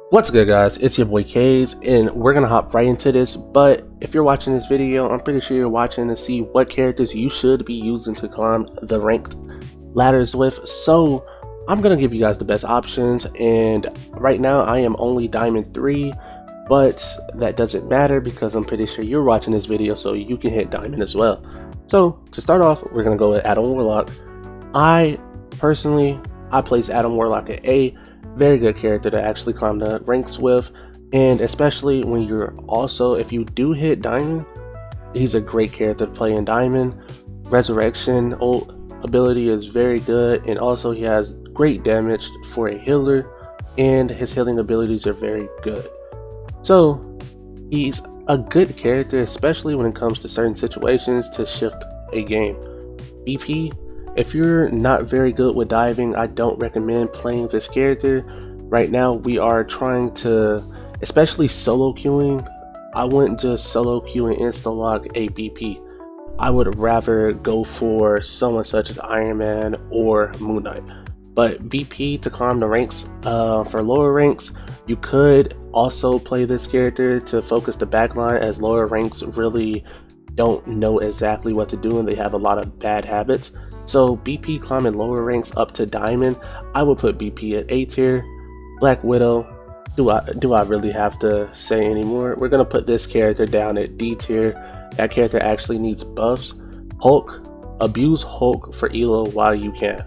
What's good, guys? It's your boy Kaze, and we're gonna hop right into this. But if you're watching this video, I'm pretty sure you're watching to see what characters you should be using to climb the ranked ladders with. So I'm gonna give you guys the best options, and right now I am only Diamond 3, but that doesn't matter because I'm pretty sure you're watching this video so you can hit Diamond as well. So to start off, we're gonna go with Adam Warlock. I place Adam Warlock at A. Very good character to actually climb the ranks with, and especially when if you do hit Diamond, he's a great character to play in Diamond. Resurrection ult ability is very good, and also he has great damage for a healer, and his healing abilities are very good. So he's a good character, especially when it comes to certain situations to shift a game. BP, if you're not very good with diving, I don't recommend playing this character. Right now we are trying to, especially solo queuing, I wouldn't just solo queue and insta-lock a BP. I would rather go for someone such as Iron Man or Moon Knight. But BP to climb the ranks, for lower ranks, you could also play this character to focus the backline, as lower ranks really don't know exactly what to do and they have a lot of bad habits. So BP climbing lower ranks up to Diamond, I would put BP at A tier. Black Widow, do I really have to say anymore? We're gonna put this character down at D tier. That character actually needs buffs. Hulk, abuse Hulk for elo while you can.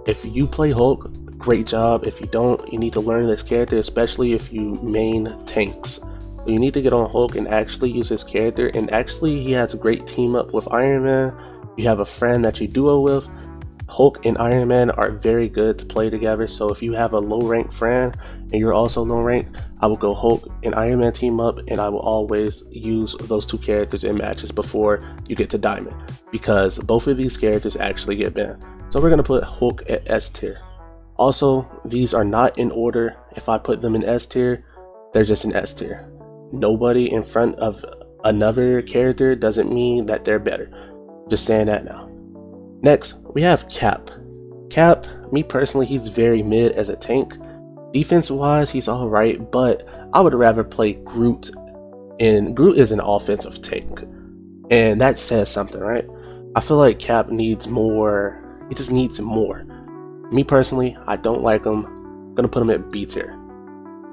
If you play Hulk, great job. If you don't, you need to learn this character, especially if you main tanks. So you need to get on Hulk and actually use his character, and actually he has a great team up with Iron Man. You have a friend that you duo with. Hulk and Iron Man are very good to play together, so if you have a low rank friend and you're also low rank, I will go Hulk and Iron Man team up, and I will always use those two characters in matches before you get to Diamond, because both of these characters actually get banned. So we're going to put Hulk at S tier. Also, these are not in order. If I put them in S tier, they're just in S tier. Nobody in front of another character doesn't mean that they're better. Just saying that now. Next, we have Cap. Cap, me personally, he's very mid as a tank. Defense wise, he's alright, but I would rather play Groot, and Groot is an offensive tank, and that says something, right? I feel like Cap needs more. He just needs more. Me personally, I don't like him. I'm gonna put him at B tier.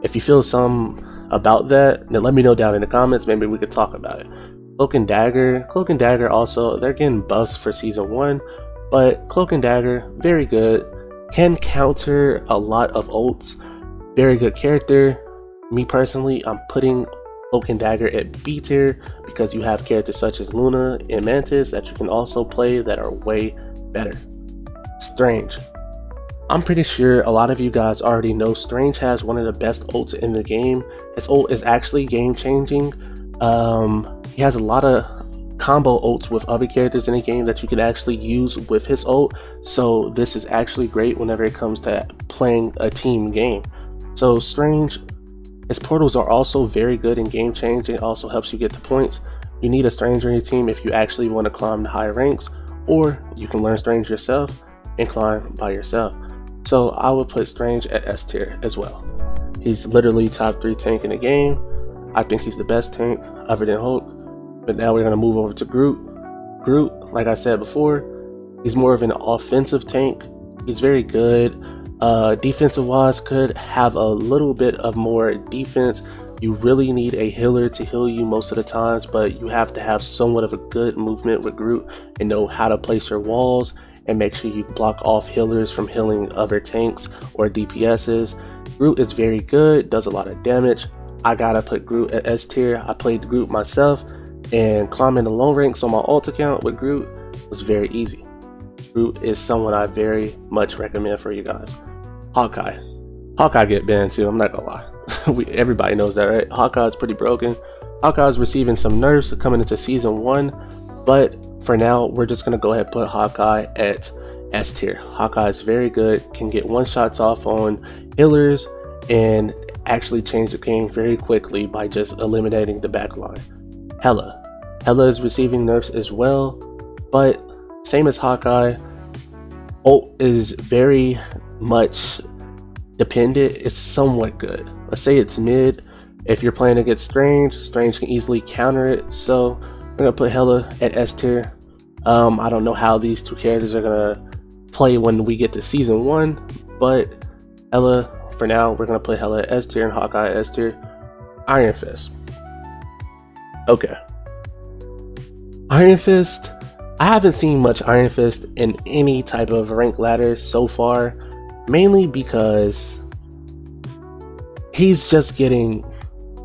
If you feel some about that, then let me know down in the comments. Maybe we could talk about it. Cloak and Dagger also, they're getting buffs for season 1, but Cloak and Dagger, very good, can counter a lot of ults, very good character. Me personally, I'm putting Cloak and Dagger at B tier because you have characters such as Luna and Mantis that you can also play that are way better. Strange. I'm pretty sure a lot of you guys already know Strange has one of the best ults in the game. His ult is actually game changing. He has a lot of combo ults with other characters in the game that you can actually use with his ult. So this is actually great whenever it comes to playing a team game. So Strange, his portals are also very good in game changing. It also helps you get to points. You need a Strange on your team if you actually want to climb the higher ranks, or you can learn Strange yourself and climb by yourself. So I would put Strange at S tier as well. He's literally top 3 tank in the game. I think he's the best tank other than Hulk. But now we're going to move over to Groot. Groot, like I said before, he's more of an offensive tank. He's very good. Defensive wise, could have a little bit of more defense. You really need a healer to heal you most of the times, but you have to have somewhat of a good movement with Groot and know how to place your walls and make sure you block off healers from healing other tanks or DPSs. Groot is very good, does a lot of damage. I gotta put Groot at S tier. I played Groot myself, and climbing the low ranks on my ult account with Groot was very easy. Groot is someone I very much recommend for you guys. Hawkeye get banned too, I'm not gonna lie. Everybody knows that, right? Hawkeye's pretty broken. Hawkeye's receiving some nerfs coming into season 1, but for now, we're just gonna go ahead and put Hawkeye at S tier. Hawkeye is very good, can get one-shots off on healers, and actually change the game very quickly by just eliminating the backline. Hela is receiving nerfs as well, but same as Hawkeye, ult is very much dependent, it's somewhat good. Let's say it's mid. If you're playing against Strange, Strange can easily counter it. So we're gonna put Hela at S tier. I don't know how these two characters are gonna play when we get to season 1, but Hela, for now, we're gonna put Hela at S tier and Hawkeye at S tier. Iron Fist. Okay. Iron Fist. I haven't seen much Iron Fist in any type of rank ladder so far, mainly because he's just getting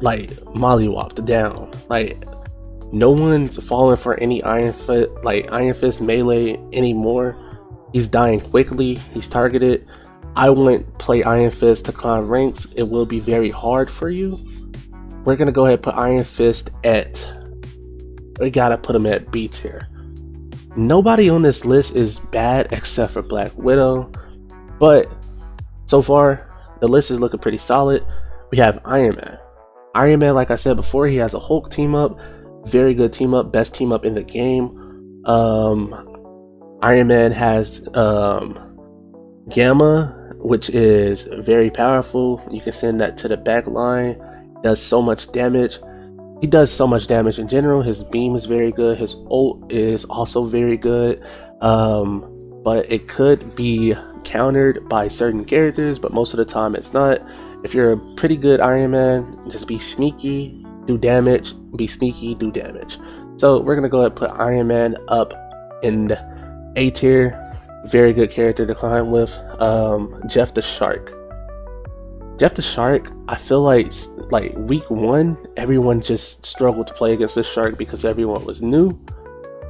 like mollywopped down. Like, no one's falling for any Iron Fist melee anymore. He's dying quickly, he's targeted. I wouldn't play Iron Fist to climb ranks. It will be very hard for you. We're gonna go ahead and put Iron Fist at, we gotta put him at B tier. Nobody on this list is bad except for Black Widow, but so far the list is looking pretty solid. We have Iron Man. Iron Man, like I said before, he has a Hulk team up, very good team up, best team up in the game. Iron Man has Gamma, which is very powerful. You can send that to the back line, does so much damage. He does so much damage in general. His beam is very good. His ult is also very good. But it could be countered by certain characters, but most of the time it's not. If you're a pretty good Iron Man, just be sneaky, do damage, be sneaky, do damage. So we're gonna go ahead and put Iron Man up in A tier. Very good character to climb with. Jeff the Shark. Jeff the Shark, I feel like week 1, everyone just struggled to play against this shark because everyone was new.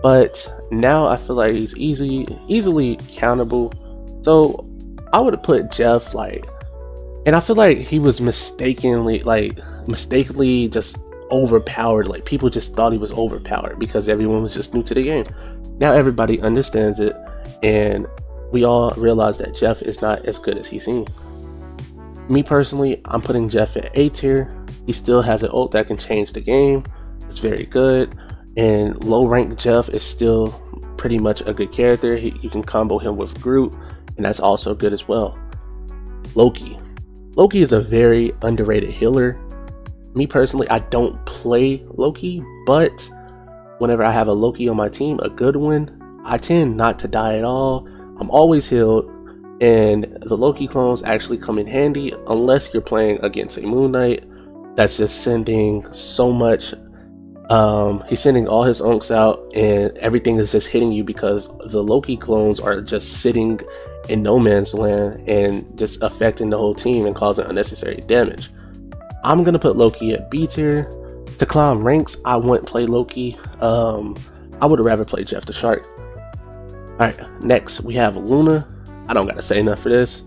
But now I feel like he's easily countable. So I would have put Jeff and I feel like he was mistakenly just overpowered. Like, people just thought he was overpowered because everyone was just new to the game. Now everybody understands it, and we all realize that Jeff is not as good as he seems. Me personally, I'm putting Jeff at A tier. He still has an ult that can change the game. It's very good. And low rank Jeff is still pretty much a good character. You can combo him with Groot, and that's also good as well. Loki. Loki is a very underrated healer. Me personally, I don't play Loki, but whenever I have a Loki on my team, a good one, I tend not to die at all. I'm always healed. And the Loki clones actually come in handy unless you're playing against a Moon Knight that's just sending so much. He's sending all his unks out and everything is just hitting you because the Loki clones are just sitting in no man's land and just affecting the whole team and causing unnecessary damage. I'm gonna put Loki at B tier. To climb ranks, I wouldn't play Loki. I would rather play Jeff the Shark. Alright, next we have Luna. I don't gotta say enough for this.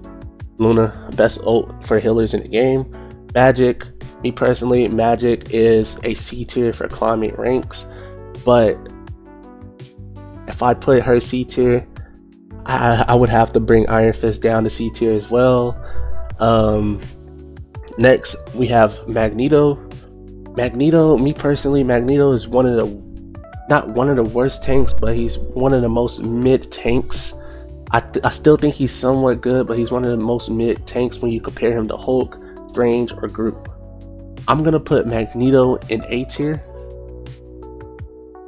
Luna, best ult for healers in the game. Magik, me personally, Magik is a C tier for climbing ranks, but if I put her C tier, I would have to bring Iron Fist down to C tier as well. Next we have Magneto. Me personally, Magneto is not one of the worst tanks, but he's one of the most mid tanks. I still think he's somewhat good, but he's one of the most mid tanks when you compare him to Hulk, Strange, or Groot. I'm gonna put Magneto in A tier.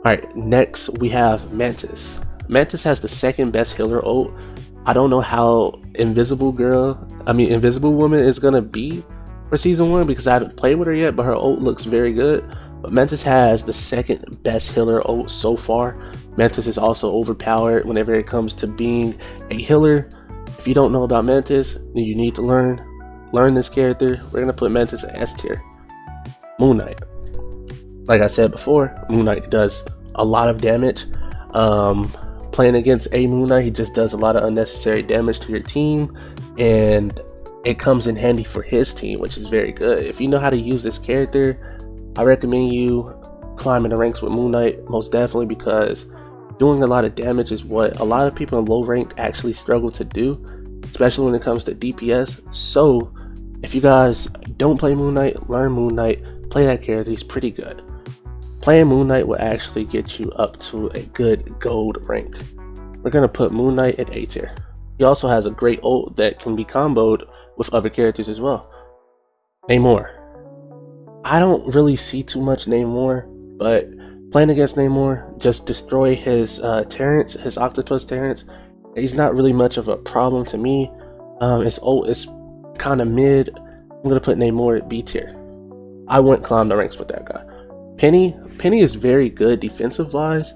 Alright, next we have Mantis. Mantis has the second best healer ult. I don't know how Invisible Woman is gonna be for season 1 because I haven't played with her yet, but her ult looks very good. But Mantis has the second best healer ult so far. Mantis is also overpowered whenever it comes to being a healer. If you don't know about Mantis, then you need to learn this character. We're gonna put Mantis at S tier. Moon Knight. Like I said before, Moon Knight does a lot of damage. Playing against a Moon Knight, he just does a lot of unnecessary damage to your team, and it comes in handy for his team, which is very good. If you know how to use this character, I recommend you climbing the ranks with Moon Knight, most definitely, because doing a lot of damage is what a lot of people in low rank actually struggle to do, especially when it comes to DPS. So if you guys don't play Moon Knight, learn Moon Knight, play that character, he's pretty good. Playing Moon Knight will actually get you up to a good gold rank. We're gonna put Moon Knight at A tier. He also has a great ult that can be comboed with other characters as well. Namor. I don't really see too much Namor, but playing against Namor, just destroy his Terrence, his Octopus Terrence. He's not really much of a problem to me. His ult is kind of mid. I'm gonna put Namor at B tier. I wouldn't climb the ranks with that guy. Peni is very good defensive wise.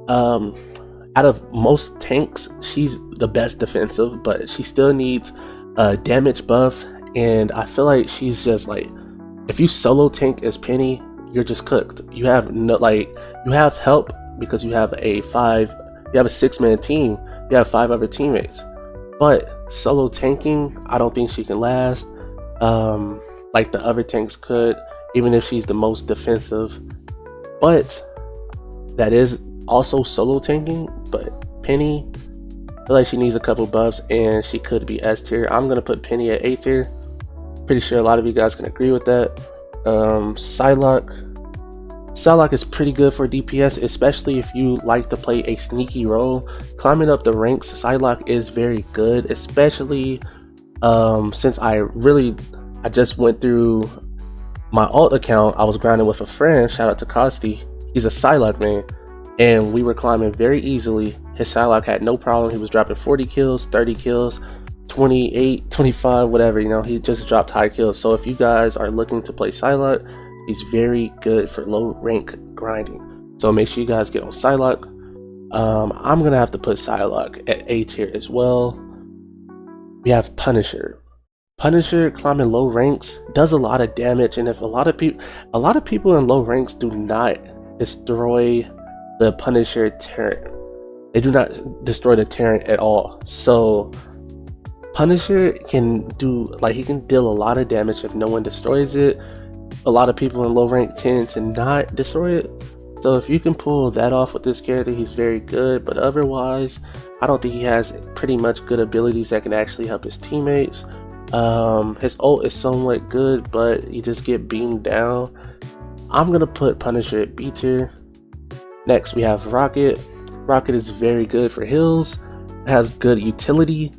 Out of most tanks, she's the best defensive, but she still needs a damage buff, and I feel like she's just like, if you solo tank as Peni, you're just cooked. You have no, like, you have help because you have a 6-man team. You have 5 other teammates, but solo tanking, I don't think she can last like the other tanks could, even if she's the most defensive. But that is also solo tanking. But Peni, I feel like she needs a couple buffs, and she could be S tier. I'm gonna put Peni at A tier. Pretty sure a lot of you guys can agree with that. Psylocke is pretty good for DPS, especially if you like to play a sneaky role. Climbing up the ranks, Psylocke is very good, especially since I just went through my alt account. I was grinding with a friend, shout out to Costi. He's a Psylocke main, and we were climbing very easily. His Psylocke had no problem. He was dropping 40 kills, 30 kills, 28, 25, whatever, you know, he just dropped high kills. So if you guys are looking to play Psylocke, he's very good for low rank grinding. So make sure you guys get on Psylocke. I'm gonna have to put Psylocke at A tier as well. We have Punisher. Punisher climbing low ranks does a lot of damage, and if a lot of people in low ranks do not destroy the Punisher Terrant. They do not destroy the Terrant at all. So Punisher can do, like, he can deal a lot of damage if no one destroys it. A lot of people in low rank tend to not destroy it. So if you can pull that off with this character, he's very good. But otherwise, I don't think he has pretty much good abilities that can actually help his teammates. His ult is somewhat good, but you just get beamed down. I'm gonna put Punisher at B tier. Next, we have Rocket. Rocket is very good for heals. It has good utility.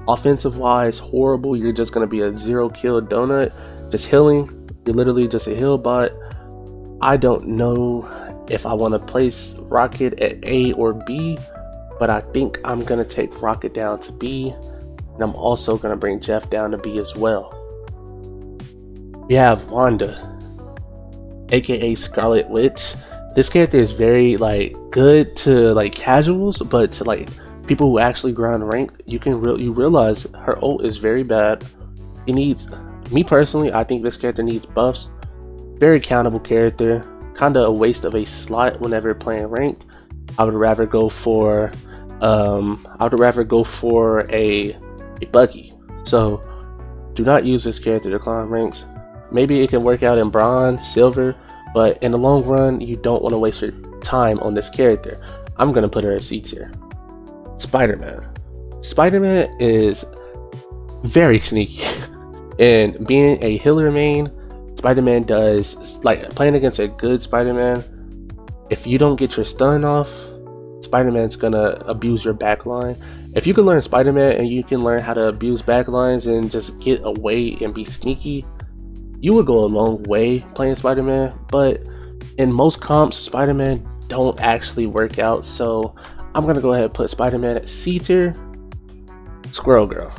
Offensive wise, horrible. You're just gonna be a 0-kill donut, just healing. You're literally just a heal bot. I don't know if I want to place Rocket at A or B, but I think I'm gonna take Rocket down to B, and I'm also gonna bring Jeff down to B as well. We have Wanda, aka Scarlet Witch. This character is very good to casuals, but to people who actually grind ranked, you realize her ult is very bad. Me personally, I think this character needs buffs. Very countable character, kind of a waste of a slot whenever playing ranked. I would rather go for a Bucky. So do not use this character to climb ranks. Maybe it can work out in bronze, silver, but in the long run, you don't want to waste your time on this character. I'm gonna put her at C tier. Spiderman. Spiderman is very sneaky. And being a healer main, Spiderman does, playing against a good Spiderman, if you don't get your stun off, Spiderman's gonna abuse your backline. If you can learn Spiderman and you can learn how to abuse backlines and just get away and be sneaky, you would go a long way playing Spiderman. But in most comps, Spiderman don't actually work out. So I'm gonna go ahead and put Spiderman at C tier. Squirrel Girl.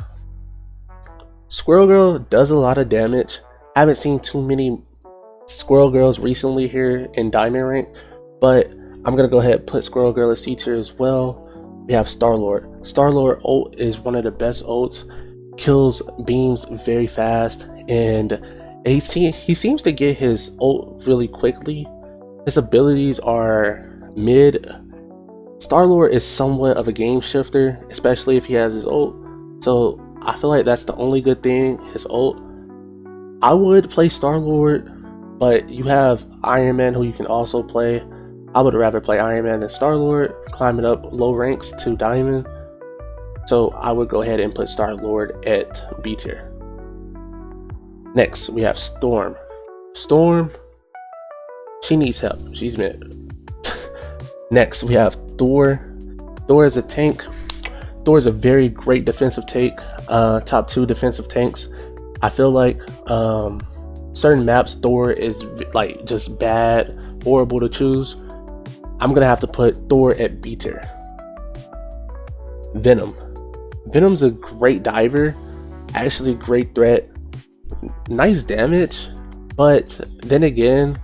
Squirrel Girl does a lot of damage. I haven't seen too many Squirrel Girls recently here in Diamond Rank, but I'm gonna go ahead and put Squirrel Girl at C tier as well. We have Star-Lord. Star-Lord ult is one of the best ults. Kills beams very fast, and he seems to get his ult really quickly. His abilities are mid. Star-Lord is somewhat of a game shifter, especially if he has his ult. So I feel like that's the only good thing, his ult. I would play Star-Lord, but you have Iron Man who you can also play. I would rather play Iron Man than Star-Lord, climbing up low ranks to Diamond. So I would go ahead and put Star-Lord at B tier. Next, we have Storm. Storm, she needs help. She's mid. Next, we have Thor. Thor is a tank. Thor is a very great defensive take, top 2 defensive tanks. I feel like certain maps Thor is like just bad, horrible to choose. I'm gonna have to put Thor at B tier. Venom's a great diver, actually a great threat, nice damage, but then again,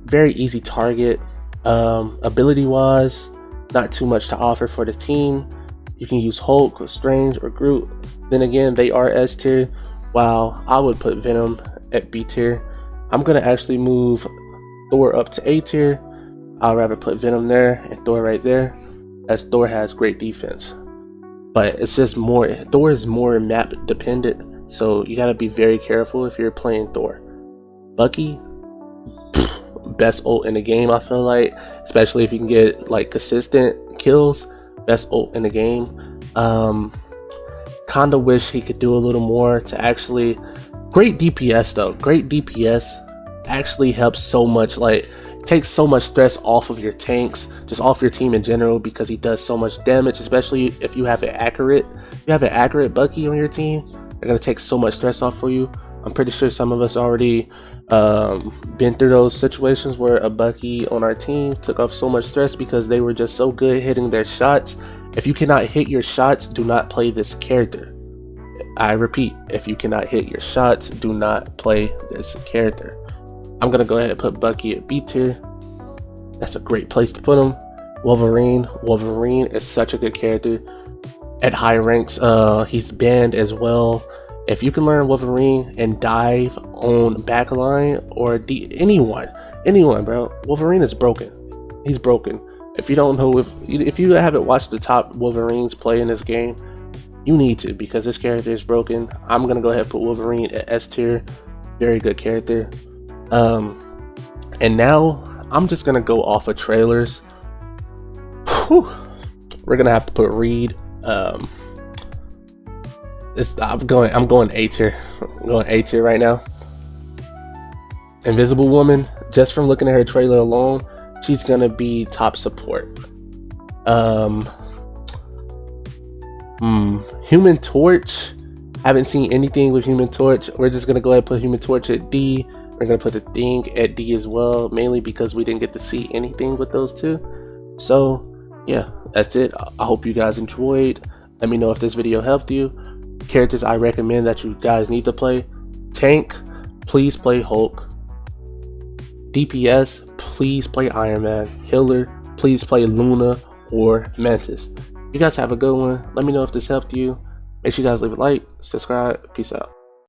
very easy target. Ability wise, not too much to offer for the team. You can use Hulk or Strange or Groot. Then again, they are S tier, while I would put Venom at B tier. I'm gonna actually move Thor up to A tier. I'd rather put Venom there and Thor right there, as Thor has great defense. But it's just more, Thor is more map dependent, so you gotta be very careful if you're playing Thor. Bucky, best ult in the game, I feel like, especially if you can get like consistent kills. Best ult in the game. Kinda wish he could do a little more to actually, great DPS though, great DPS actually helps so much, like takes so much stress off of your tanks, just off your team in general, because he does so much damage, especially if you have an accurate Bucky on your team. They're gonna take so much stress off for you. I'm pretty sure some of us already been through those situations where a Bucky on our team took off so much stress because they were just so good hitting their shots. If you cannot hit your shots, do not play this character. I repeat, if you cannot hit your shots, do not play this character. I'm gonna go ahead and put Bucky at B tier. That's a great place to put him. Wolverine is such a good character. At high ranks, he's banned as well. If you can learn Wolverine and dive on backline or anyone, bro, Wolverine is broken. He's broken. If you don't know, if you haven't watched the top Wolverines play in this game, you need to, because this character is broken. I'm gonna go ahead and put Wolverine at S tier. Very good character. And now I'm just gonna go off of trailers. Whew. We're gonna have to put Reed. I'm going A tier. I'm going A tier right now. Invisible Woman, just from looking at her trailer alone, she's gonna be top support. Human Torch, haven't seen anything with Human Torch. We're just gonna go ahead and put Human Torch at D. We're gonna put the Thing at D as well, mainly because we didn't get to see anything with those two. So yeah, that's it. I hope you guys enjoyed. Let me know if this video helped you. Characters I recommend that you guys need to play: tank, please play Hulk. DPS, please play Iron Man. Healer, please play Luna or Mantis. You guys have a good one. Let me know if this helped you. Make sure you guys leave a like, subscribe. Peace out.